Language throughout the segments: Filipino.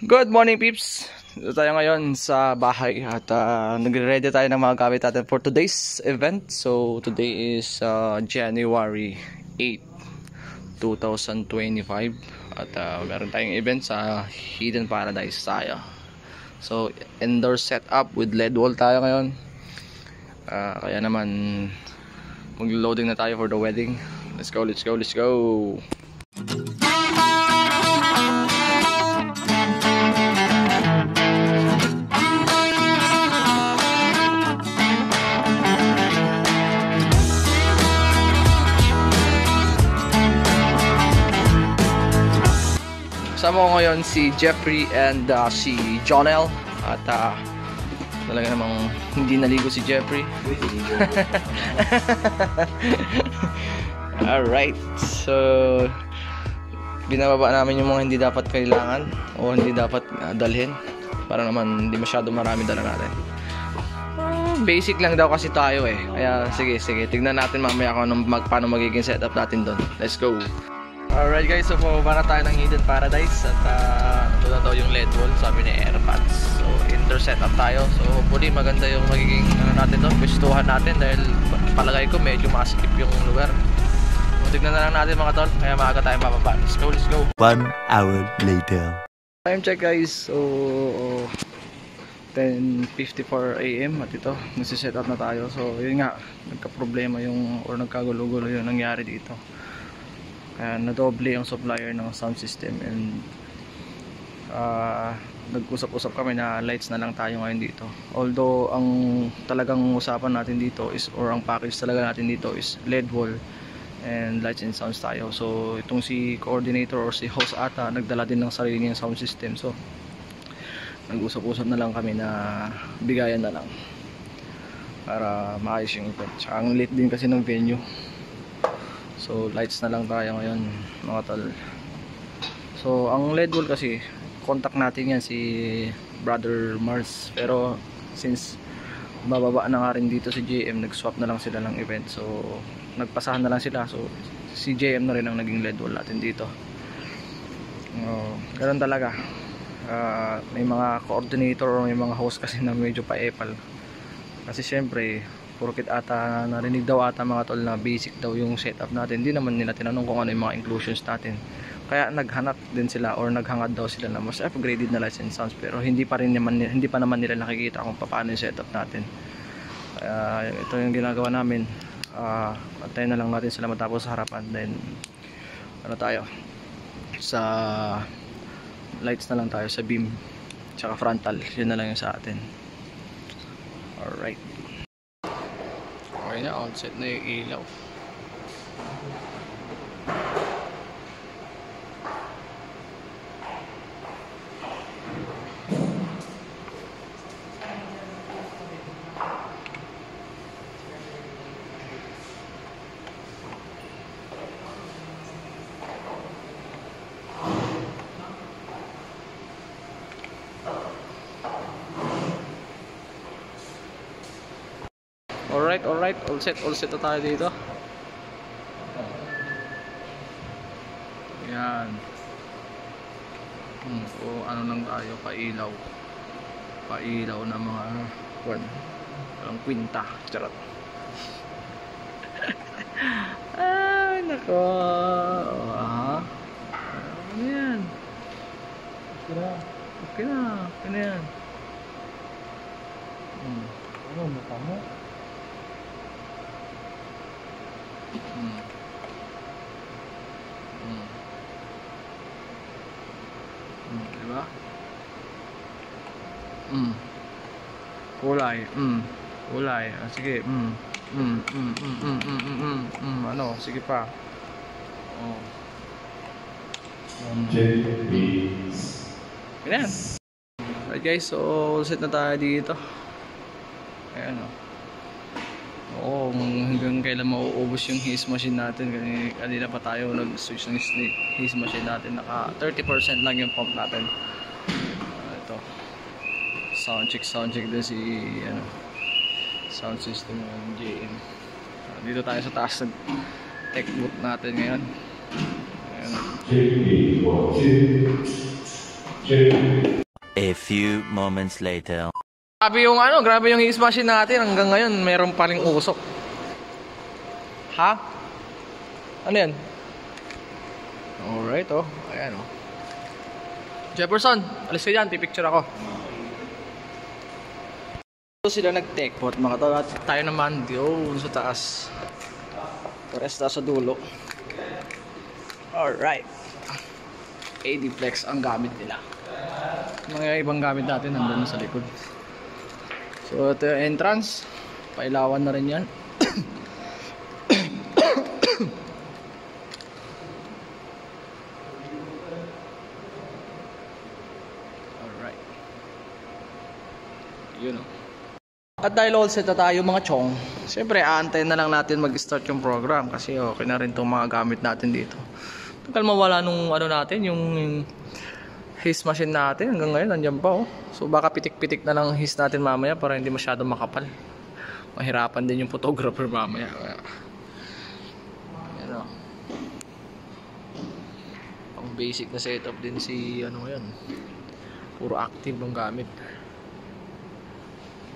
Good morning, peeps. Dito tayo ngayon sa bahay at nagre-ready tayo ng mga gamit natin for today's event. So today is January 8, 2025 at meron tayong event sa Hidden Paradise tayo. So indoor setup with LED wall tayo ngayon. Kaya naman mag-loading na tayo for the wedding. Let's go, let's go, let's go. Kasama ko ngayon si Jeffrey and si Jonel at talaga namang hindi naligo si Jeffrey. Alright, so binababa namin yung mga hindi dapat kailangan o hindi dapat dalhin para naman hindi masyado marami dala natin. Basic lang daw kasi tayo eh, kaya sige tignan natin mamaya kung paano magiging setup natin doon. Let's go. Alright guys, so pumaba na tayo ng Hidden Paradise at ito na daw yung LED wall, sabi ni Airpods. So indoor setup tayo, so hopefully maganda yung magiging natin doon, pwestuhan natin dahil palagay ko medyo maskip yung lugar. So tignan na lang natin mga tol, kaya maaga tayo mababa. Let's go, let's go. 1 hour later. Time check guys, so 10:54 AM at ito, nagsiset up na tayo. So yun nga, nagka-problema yung or nagkagulo-gulo yung nangyari dito. Kaya nadoble yung supplier ng sound system and nag-usap-usap kami na lights na lang tayo ngayon dito. Although ang talagang usapan natin dito is, or ang package talaga natin dito is LED wall and lights and sounds tayo. So itong si coordinator or si host ata nagdala din ng sarili niyang sound system. So nag-usap-usap na lang kami na bigayan na lang para maayos yung event. Tsaka ang late din kasi ng venue. So lights na lang tayo ngayon mga tol. So ang LED wall kasi contact natin yan si Brother Mars, pero since bababa na nga rin dito si JM, nag-swap na lang sila ng event. So nagpasahan na lang sila. So si JM na rin ang naging LED wall natin dito. Ganun talaga. May mga coordinator o may mga host kasi na medyo pa-epal. Kasi syempre porkit ata narinig daw ata mga tol na basic daw yung setup natin, hindi naman nila tinanong kung ano yung mga inclusions natin. Kaya naghanap din sila or naghangad daw sila na mas upgraded na lights and sounds, pero hindi pa naman nila nakikita kung paano yung setup natin. Kaya ito yung ginagawa namin. Antayin na lang natin sila matapos sa harapan, then ano tayo sa lights na lang tayo sa beam tsaka frontal, yun na lang yung sa atin. Alright, okay na, on set na yung ilaw. Alright, all set na tayo dito. Yan. So ano lang tayo, pailaw na mga walang kwinta, charot. Ay nako. Ano yan? Okay na yan. Ano mukha mo? Diba? Kulay. Kulay. Sige. Ano? Sige pa. Ganyan. Alright guys, so set na tayo dito. Ayan o. Hanggang kailan mauubos yung his machine natin. Kanina pa tayo nag-switch ng his machine natin. Naka 30% lang yung pump natin. Ito, sound check din si sound system ng JM. Dito tayo sa taas ng tech booth natin ngayon. Ayan. A few moments later. Grabe yung his machine natin. Hanggang ngayon, meron pa ring usok. Ha? Ano yan? Alright, oh. Ayan, oh. Jefferson, alis ka dyan. Pipicture ako. So, sila nag-take pot. Mga tayo naman doon sa taas. Pares tayo sa dulo. Alright. AD Flex ang gamit nila. Mga ibang gamit natin nandun sa likod. So ito yung entrance. Pailawan na rin yan. Alright. Yun o. At dahil all set na tayo mga chong, siyempre aantayin na lang natin mag-start yung program. Kasi okay na rin itong mga gamit natin dito. Tagal mawala nung ano natin, yung his machine natin. Hanggang ngayon nandiyan pa oh. So baka pitik-pitik na lang his natin mamaya para hindi masyado makapal. Mahirapan din yung photographer mamaya. Yan oh. Ang basic na setup din si ano yan. Puro active ang gamit.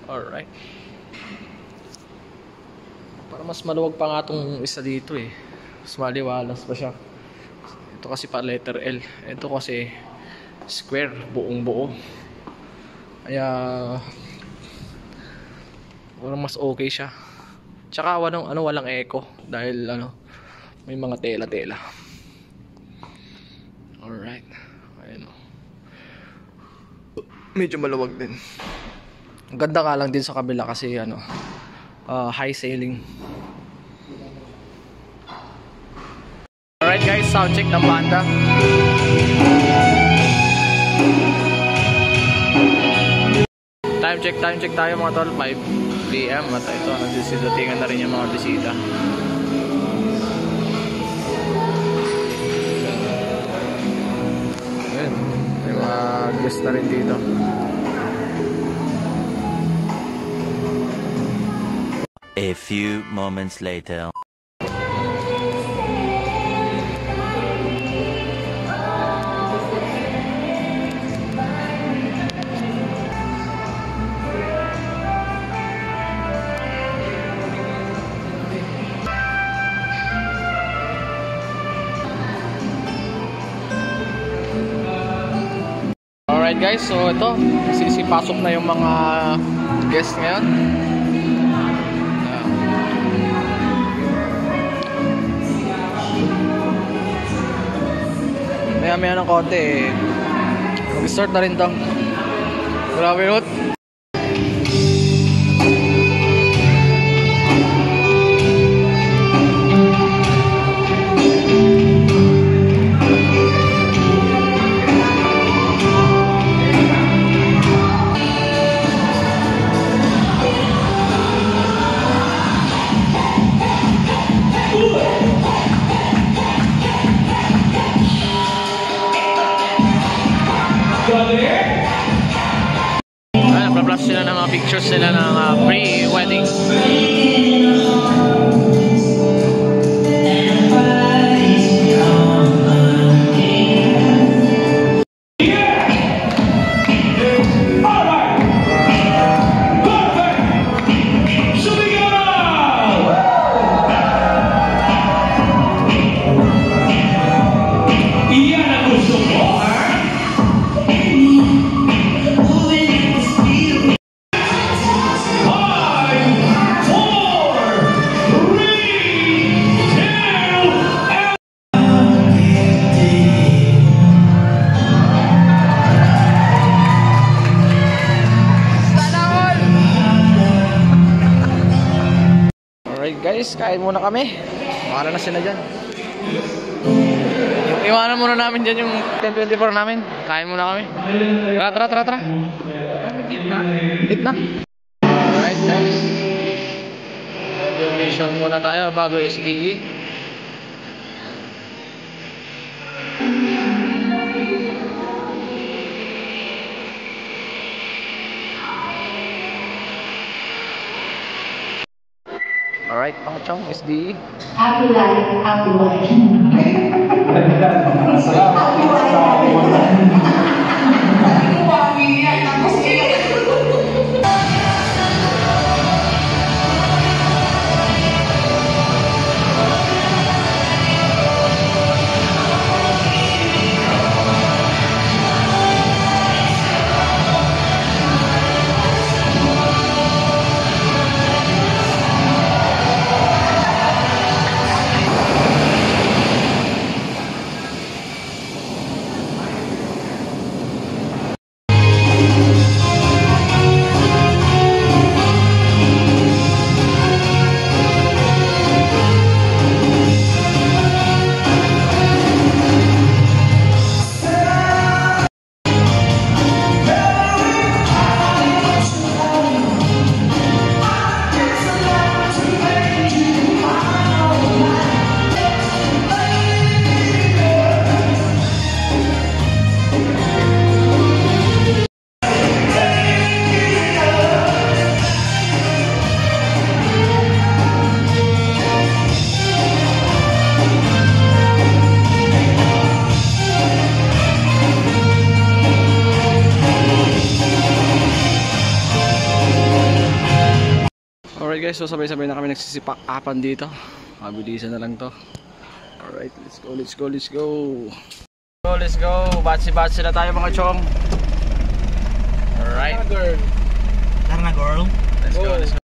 Alright. Para mas maluwag pa nga itong isa dito eh. Mas maliwalas pa siya. Ito kasi pa letter L. Ito kasi square, buong buo. Kaya parang mas okay siya. Tsaka walang echo dahil may mga tela-tela. Alright. Ayun o. Medyo maluwag din. Ang ganda nga lang din sa kabila kasi high ceiling. Alright guys, sound check ng banda. Time check tayo mga tol, 5 PM at ito, nagsisidatingan na rin yung mga bisita. Ayan, may mga guest na rin dito. A few moments later. Alright guys, so ito, sisipasok na yung mga guests ngayon. Maya ng konti eh. Mag-start na rin to. Grabe yun. Nagpa-flash sila ng mga pictures sila ng pre-wedding. Guys, kain muna kami. Bahala na sila dyan. Iwanan muna namin dyan yung 1024 namin. Kain muna kami. Tara. Eat na. Alright guys, mission muna tayo bago SDE. Alright, mga chong, SDE. Happy life, happy life. Alright guys, so sabay-sabay na kami nagsisipak-apan dito. Mabilisan na lang to. Alright, let's go, let's go, let's go. Let's go, batsi-batsi na tayo mga chong. Alright. Tara na girl. Let's go, let's go.